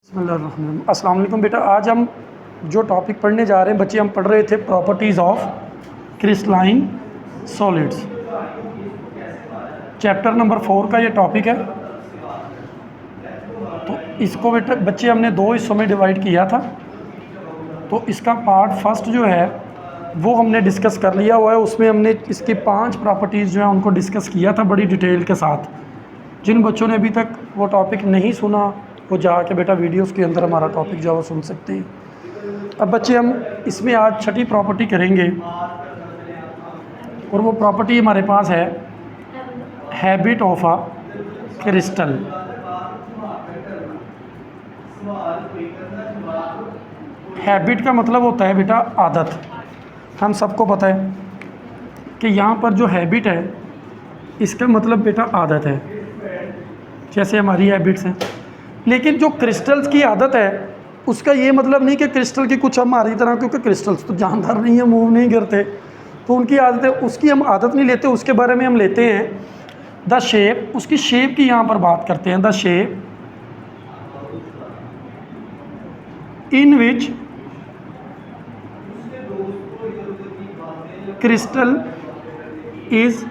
अस्सलाम वालेकुम बेटा, आज हम जो टॉपिक पढ़ने जा रहे हैं बच्चे, हम पढ़ रहे थे properties of crystalline solids. Chapter number 4 का ये टॉपिक है। तो इसको बेटा बच्चे हमने दो हिस्सों में डिवाइड किया था। तो इसका पार्ट फर्स्ट जो है वो हमने डिस्कस कर लिया हुआ है। उसमें हमने इसकी 5 प्रॉपर्टीज़ जो है उनको डिस्कस किया था बड़ी डिटेल के साथ। जिन बच्चों ने अभी तक वो टॉपिक नहीं सुना वो जाके बेटा वीडियोस के अंदर हमारा टॉपिक जो है वो सुन सकते हैं। अब बच्चे हम इसमें आज छठी प्रॉपर्टी करेंगे और वो प्रॉपर्टी हमारे पास है habit of a crystal. Habit का मतलब होता है बेटा आदत। हम सबको पता है कि यहाँ पर जो हैबिट है इसका मतलब बेटा आदत है, जैसे हमारी हैबिट्स हैं। लेकिन जो क्रिस्टल्स की आदत है उसका ये मतलब नहीं कि क्रिस्टल की कुछ हमारी तरह, क्योंकि क्रिस्टल्स तो जानदार नहीं है, मूव नहीं करते, तो उनकी आदत है, उसकी हम आदत नहीं लेते। उसके बारे में हम लेते हैं द शेप। उसकी शेप की यहाँ पर बात करते हैं। The shape in which crystal is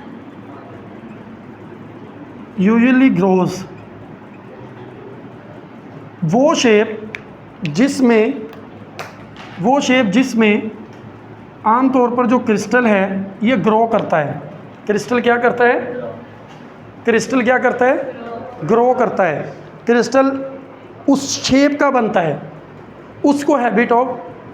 usually grows. वो शेप जिसमें आमतौर पर जो क्रिस्टल है ये ग्रो करता है। क्रिस्टल क्या करता है? क्रिस्टल क्या करता है? ग्रो करता है। क्रिस्टल उस शेप का बनता है, उसको हैबिट ऑफ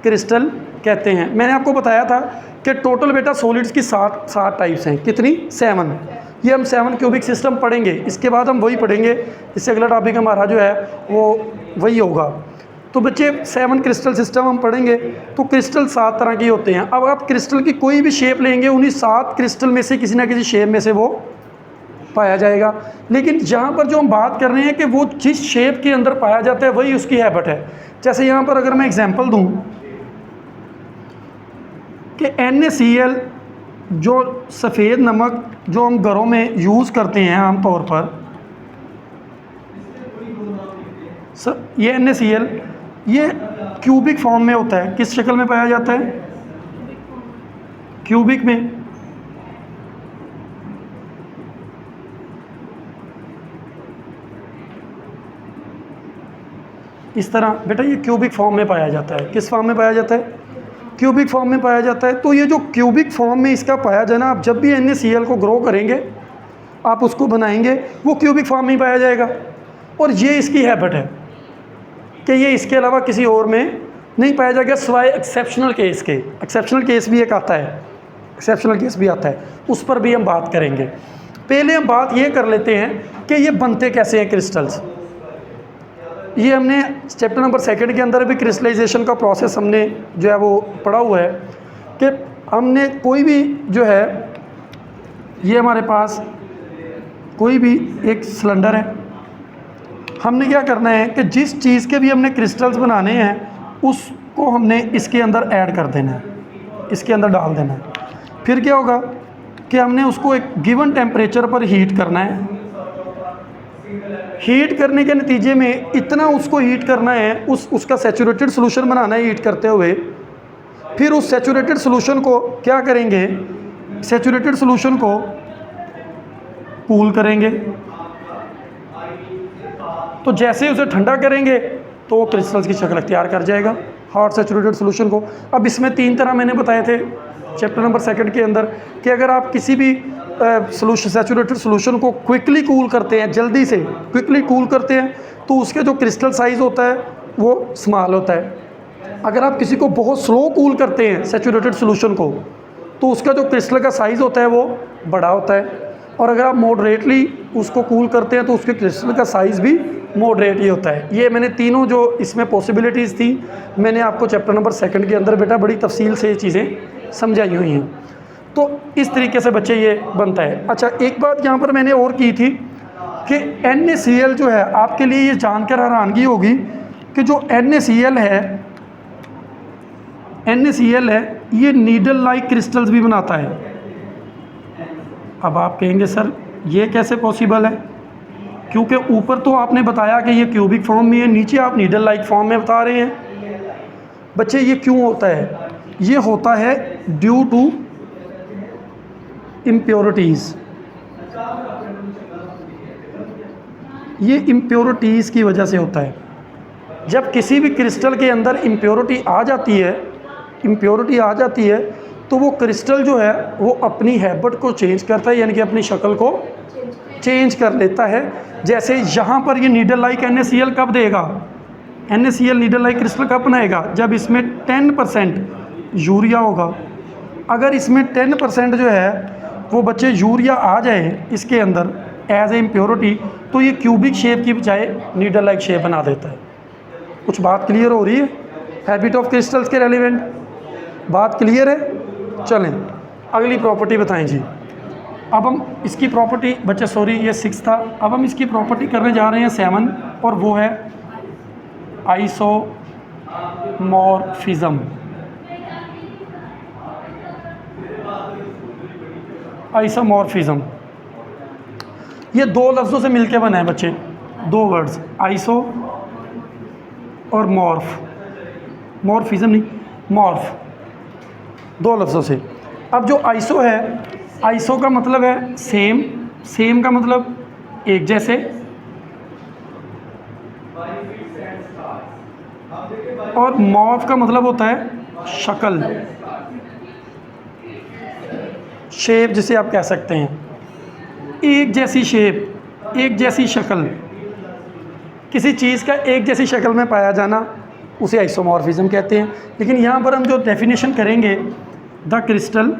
क्रिस्टल कहते हैं। मैंने आपको बताया था कि टोटल बेटा सॉलिड्स की 7 टाइप्स हैं। कितनी? 7। ये हम 7 क्यूबिक सिस्टम पढ़ेंगे। इसके बाद हम वही पढ़ेंगे, इससे अगला टॉपिक हमारा जो है वो वही होगा। तो बच्चे 7 क्रिस्टल सिस्टम हम पढ़ेंगे। तो क्रिस्टल 7 तरह के होते हैं। अब आप क्रिस्टल की कोई भी शेप लेंगे, उन्हीं 7 क्रिस्टल में से किसी ना किसी शेप में से वो पाया जाएगा। लेकिन यहाँ पर जो हम बात कर रहे हैं कि वो जिस शेप के अंदर पाया जाता है वही उसकी हैबिट है। जैसे यहाँ पर अगर मैं एग्जांपल दूँ कि NaCl जो सफ़ेद नमक जो हम घरों में यूज़ करते हैं आम तौर पर, ये NaCl ये क्यूबिक फॉर्म में होता है। किस शक्ल में पाया जाता है? क्यूबिक में। इस तरह बेटा ये क्यूबिक फॉर्म में पाया जाता है। किस फॉर्म में पाया जाता है? क्यूबिक फॉर्म में पाया जाता है। तो ये जो क्यूबिक फॉर्म में इसका पाया जाना, आप जब भी NaCl को ग्रो करेंगे, आप उसको बनाएंगे, वो क्यूबिक फॉर्म में ही पाया जाएगा। और ये इसकी हैबिट है कि ये इसके अलावा किसी और में नहीं पाया जाएगा, सिवाय एक्सेप्शनल केस के। एक्सेप्शनल केस भी एक आता है, एक्सेप्शनल केस भी आता है, उस पर भी हम बात करेंगे। पहले हम बात ये कर लेते हैं कि ये बनते कैसे हैं क्रिस्टल्स। ये हमने चैप्टर नंबर 2 के अंदर भी क्रिस्टलाइजेशन का प्रोसेस हमने जो है वो पढ़ा हुआ है कि हमने कोई भी जो है, ये हमारे पास कोई भी एक सिलेंडर है, हमने क्या करना है कि जिस चीज़ के भी हमने क्रिस्टल्स बनाने हैं उसको हमने इसके अंदर ऐड कर देना है, इसके अंदर डाल देना है। फिर क्या होगा कि हमने उसको एक गिवन टेम्परेचर पर हीट करना है। हीट करने के नतीजे में इतना उसको हीट करना है, उसका सैचुरेटेड सॉल्यूशन बनाना है हीट करते हुए। फिर उस सैचुरेटेड सॉल्यूशन को क्या करेंगे? सैचुरेटेड सॉल्यूशन को कूल करेंगे। तो जैसे उसे ठंडा करेंगे तो वो क्रिस्टल्स की शक्ल अख्तियार कर जाएगा, हॉट सैचुरेटेड सॉल्यूशन को। अब इसमें 3 तरह मैंने बताए थे चैप्टर नंबर 2 के अंदर कि अगर आप किसी भी सॉल्यूशन सैचुरेटेड सॉल्यूशन को क्विकली कूल करते हैं, जल्दी से क्विकली कूल करते हैं, तो उसके जो क्रिस्टल साइज़ होता है वो स्मॉल होता है। अगर आप किसी को बहुत स्लो कूल करते हैं सैचुरेटेड सॉल्यूशन को, तो उसका जो क्रिस्टल का साइज़ होता है वो बड़ा होता है। और अगर आप मॉडरेटली उसको कूल करते हैं तो उसके क्रिस्टल का साइज़ भी मॉडरेट ही होता है। ये मैंने तीनों जो इसमें पॉसिबिलिटीज़ थी मैंने आपको चैप्टर नंबर 2 के अंदर बेटा बड़ी तफसील से ये चीज़ें समझाई हुई हैं। तो इस तरीके से बच्चे ये बनता है। अच्छा, एक बात यहाँ पर मैंने और की थी कि NaCl जो है, आपके लिए ये जानकर हैरानगी होगी कि जो NaCl है ये नीडल लाइक क्रिस्टल्स भी बनाता है। अब आप कहेंगे सर ये कैसे पॉसिबल है? क्योंकि ऊपर तो आपने बताया कि ये क्यूबिक फॉर्म में है, नीचे आप नीडल लाइक फॉर्म में बता रहे हैं। बच्चे ये क्यों होता है? ये होता है ड्यू टू इम्प्योरिटीज़। ये इम्प्योरिटीज़ की वजह से होता है। जब किसी भी क्रिस्टल के अंदर इम्प्योरिटी आ जाती है, तो वो क्रिस्टल जो है वो अपनी हैबिट को चेंज करता है, यानी कि अपनी शक्ल को चेंज कर लेता है। जैसे यहाँ पर ये नीडल लाइक NaCl कब देगा? NaCl नीडल लाइक क्रिस्टल कब बनाएगा? जब इसमें 10% यूरिया होगा। अगर इसमें 10% जो है वो बच्चे यूरिया आ जाए इसके अंदर एज ए इम्प्योरिटी, तो ये क्यूबिक शेप की बजाय नीडल लाइक शेप बना देता है। कुछ बात क्लियर हो रही है? हैबिट ऑफ क्रिस्टल्स के रेलिवेंट बात क्लियर है? चलें अगली प्रॉपर्टी बताएं जी। अब हम इसकी प्रॉपर्टी बच्चे, सॉरी ये 6 था, अब हम इसकी प्रॉपर्टी करने जा रहे हैं 7, और वो है आइसोमॉर्फिज्म। आइसोमॉर्फिज्म ये 2 लफ्ज़ों से मिलके बना है बच्चे, 2 वर्ड्स, आइसो और मॉर्फिज्म नहीं, मॉर्फ, 2 लफ्ज़ों से। अब जो आइसो है, आइसो का मतलब है सेम का मतलब एक जैसे, और मॉर्फ का मतलब होता है शक्ल, शेप जिसे आप कह सकते हैं, एक जैसी शेप, एक जैसी शक्ल, किसी चीज़ का एक जैसी शक्ल में पाया जाना उसे आइसोमॉर्फिज्म कहते हैं। लेकिन यहाँ पर हम जो डेफिनेशन करेंगे, द क्रिस्टल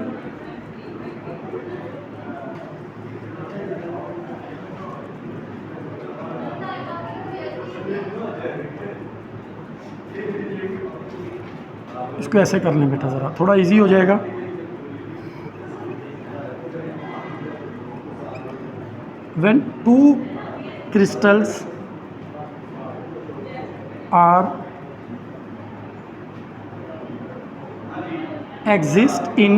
इसको ऐसे कर लें बेटा, ज़रा थोड़ा इजी हो जाएगा। When 2 crystals are exist in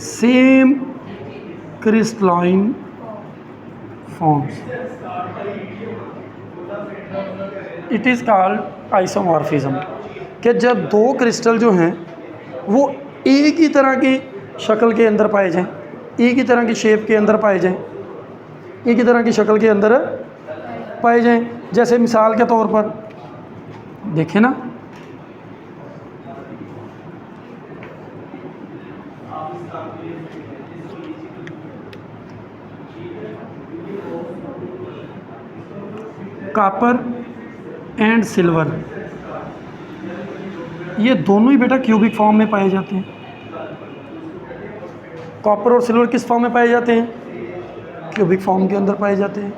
same crystalline forms, it is called isomorphism. कि जब 2 क्रिस्टल जो हैं वो एक ही तरह की शक्ल के अंदर पाए जाएं, एक ही तरह की शेप के अंदर पाए जाएं, एक ही तरह की शक्ल के अंदर पाए जाएं। जैसे मिसाल के तौर पर देखें ना, कॉपर एंड सिल्वर, ये दोनों ही बेटा क्यूबिक फॉर्म में पाए जाते हैं। कॉपर और सिल्वर किस फॉर्म में पाए जाते हैं? क्यूबिक फॉर्म के अंदर पाए जाते हैं।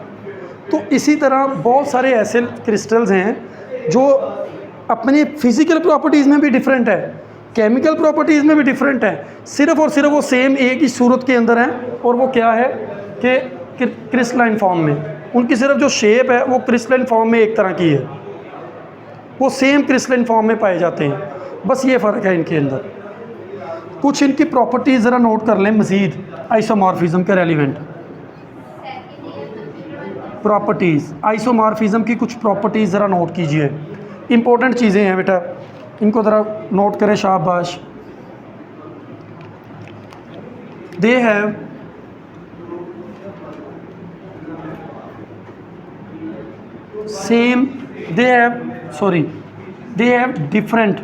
तो इसी तरह बहुत सारे ऐसे क्रिस्टल्स हैं जो अपनी फिजिकल प्रॉपर्टीज़ में भी डिफरेंट है, केमिकल प्रॉपर्टीज़ में भी डिफरेंट है, सिर्फ और सिर्फ वो सेम एक ही सूरत के अंदर हैं, और वो क्या है कि क्रिस्टलाइन फॉर्म में। उनकी सिर्फ जो शेप है वो क्रिस्टलाइन फॉर्म में एक तरह की है, वो सेम क्रिस्टलाइन फॉर्म में पाए जाते हैं। बस ये फ़र्क है इनके अंदर। कुछ इनकी प्रॉपर्टीज़ ज़रा नोट कर लें मज़ीद आइसोमॉर्फिज्म के रेलिवेंट प्रॉपर्टीज़। आइसोमॉर्फिज्म की कुछ प्रॉपर्टीज़ ज़रा नोट कीजिए, इंपॉर्टेंट चीज़ें हैं बेटा, इनको ज़रा नोट करें, शाबाश। They have same, they have different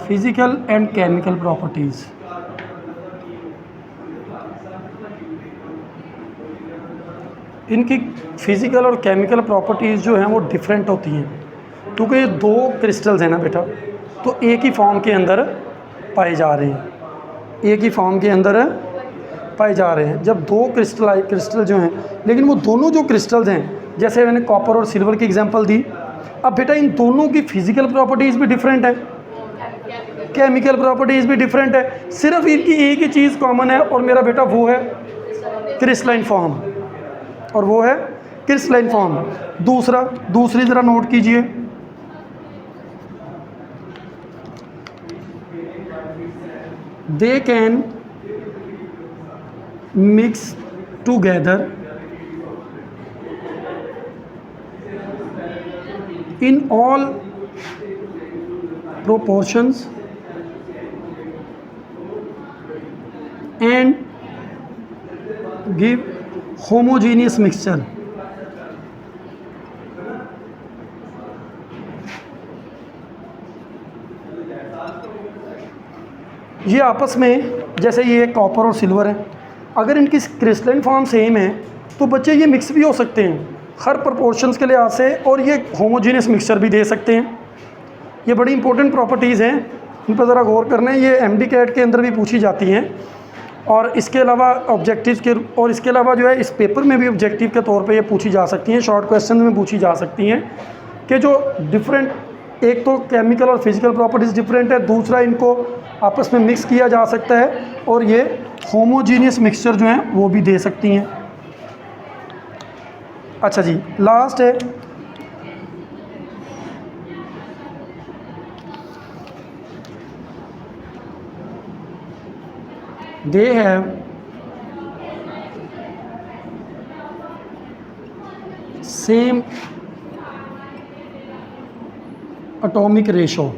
physical and chemical properties। इनकी फिज़िकल और केमिकल प्रॉपर्टीज़ जो हैं वो डिफरेंट होती हैं, क्योंकि ये 2 क्रिस्टल्स हैं ना बेटा, तो एक ही फॉर्म के अंदर पाए जा रहे हैं, एक ही फॉर्म के अंदर पाए जा रहे हैं। जब 2 क्रिस्टल जो हैं, लेकिन वो दोनों जो क्रिस्टल्स हैं, जैसे मैंने कॉपर और सिल्वर की एग्जांपल दी, अब बेटा इन दोनों की फिज़िकल प्रॉपर्टीज़ भी डिफरेंट है, केमिकल प्रॉपर्टीज़ भी डिफरेंट है, सिर्फ इनकी एक ही चीज़ कॉमन है, और मेरा बेटा वो है क्रिस्टलाइन फॉर्म। और वो है क्रिस्टलाइन फॉर्म। दूसरी ज़रा नोट कीजिए, they can mix together in all proportions and give homogeneous mixture। ये आपस में, जैसे ये कॉपर और सिल्वर है, अगर इनकी क्रिस्टलाइन फॉर्म सेम है तो बच्चे ये मिक्स भी हो सकते हैं हर प्रोपोर्शंस के लिहाज से, और ये होमोजीनियस मिक्सचर भी दे सकते हैं। ये बड़ी इंपॉर्टेंट प्रॉपर्टीज़ हैं, इन पर ज़रा गौर करना है। ये MD कैट के अंदर भी पूछी जाती हैं, और इसके अलावा ऑब्जेक्टिव के, और इसके अलावा जो है इस पेपर में भी ऑब्जेक्टिव के तौर पे ये पूछी जा सकती हैं, शॉर्ट क्वेश्चन में पूछी जा सकती हैं कि जो डिफरेंट, एक तो केमिकल और फिजिकल प्रॉपर्टीज़ डिफरेंट है, दूसरा इनको आपस में मिक्स किया जा सकता है, और ये होमोजीनियस मिक्सचर जो हैं वो भी दे सकती हैं। अच्छा जी, लास्ट है they have same atomic ratio.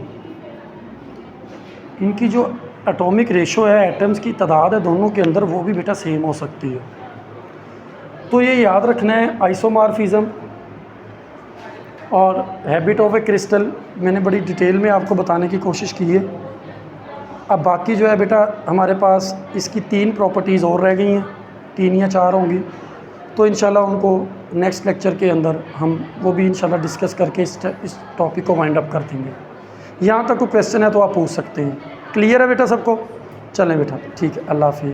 इनकी जो एटॉमिक रेशो है, एटम्स की तादाद है दोनों के अंदर, वो भी बेटा सेम हो सकती है। तो ये याद रखना है, आइसोमॉर्फिज्म और हैबिट ऑफ ए क्रिस्टल मैंने बड़ी डिटेल में आपको बताने की कोशिश की है। अब बाकी जो है बेटा हमारे पास इसकी 3 प्रॉपर्टीज़ और रह गई हैं, 3 या 4 होंगी, तो इंशाल्लाह उनको नेक्स्ट लेक्चर के अंदर हम वो भी इंशाल्लाह डिस्कस करके इस टॉपिक को वाइंड अप कर देंगे। यहाँ तक कोई क्वेश्चन है तो आप पूछ सकते हैं। क्लियर है बेटा सबको? चलें बेटा, ठीक है, अल्लाह हाफिज़।